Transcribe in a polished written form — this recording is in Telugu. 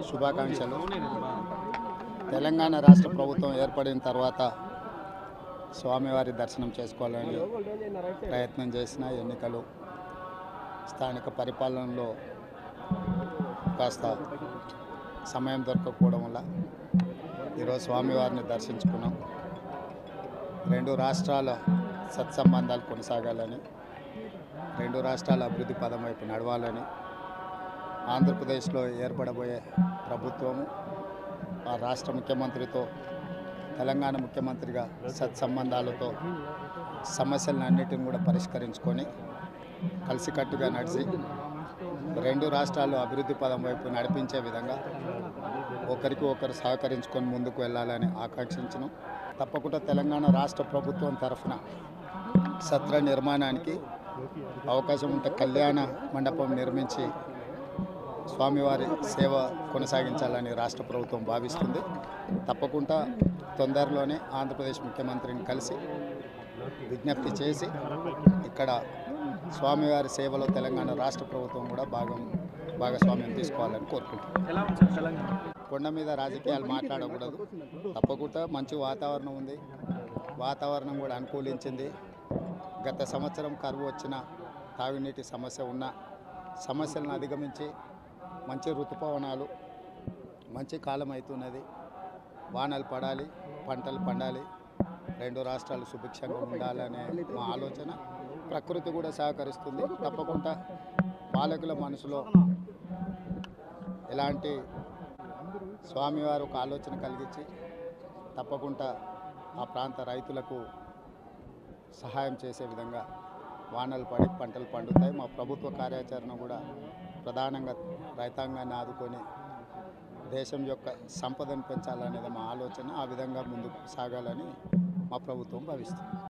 శుభాకాంక్షలు. తెలంగాణ రాష్ట్ర ప్రభుత్వం ఏర్పడిన తర్వాత స్వామివారి దర్శనం చేసుకోవాలని ప్రయత్నం చేసిన ఎన్నికలు స్థానిక పరిపాలనలో కాస్త సమయం దొరకకపోవడం వల్ల ఈరోజు స్వామివారిని దర్శించుకున్నాం. రెండు రాష్ట్రాల సత్సంబంధాలు కొనసాగాలని, రెండు రాష్ట్రాల అభివృద్ధి పదం వైపు నడవాలని, ఆంధ్రప్రదేశ్లో ఏర్పడబోయే ప్రభుత్వము ఆ రాష్ట్ర ముఖ్యమంత్రితో తెలంగాణ ముఖ్యమంత్రిగా సత్సంబంధాలతో సమస్యలన్నిటిని కూడా పరిష్కరించుకొని కలిసికట్టుగా నడిచి రెండు రాష్ట్రాలు అభివృద్ధి పదం వైపు నడిపించే విధంగా ఒకరికి ఒకరు సహకరించుకొని ముందుకు వెళ్ళాలని ఆకాంక్షించను. తప్పకుండా తెలంగాణ రాష్ట్ర ప్రభుత్వం తరఫున సత్ర నిర్మాణానికి అవకాశం ఉంటే కళ్యాణ మండపం నిర్మించి స్వామివారి సేవ కొనసాగించాలని రాష్ట్ర ప్రభుత్వం భావిస్తుంది. తప్పకుండా తొందరలోనే ఆంధ్రప్రదేశ్ ముఖ్యమంత్రిని కలిసి విజ్ఞప్తి చేసి ఇక్కడ స్వామివారి సేవలో తెలంగాణ రాష్ట్ర ప్రభుత్వం కూడా భాగస్వామ్యం తీసుకోవాలని కోరుకుంటున్నాం. కొండ మీద రాజకీయాలు మాట్లాడకూడదు. తప్పకుండా మంచి వాతావరణం ఉంది, వాతావరణం కూడా అనుకూలించింది. గత సంవత్సరం కరువు వచ్చిన, తాగునీటి సమస్య ఉన్న సమస్యలను అధిగమించి మంచి ఋతుపవనాలు, మంచి కాలం అవుతున్నది. వానలు పడాలి, పంటలు పండాలి, రెండు రాష్ట్రాలు సుభిక్షంగా ఉండాలనే మా ఆలోచన. ప్రకృతి కూడా సహకరిస్తుంది. తప్పకుండా పాలకుల మనసులో ఎలాంటి స్వామివారు ఒక ఆలోచన కలిగించి తప్పకుండా ఆ ప్రాంత రైతులకు సహాయం చేసే విధంగా వానలు పడి పంటలు పండుతాయి. మా ప్రభుత్వ కార్యాచరణ కూడా ప్రధానంగా రైతాంగాన్ని ఆదుకొని దేశం యొక్క సంపదను పెంచాలనేది మా ఆలోచన. ఆ విధంగా ముందుకు సాగాలని మా ప్రభుత్వం భావిస్తుంది.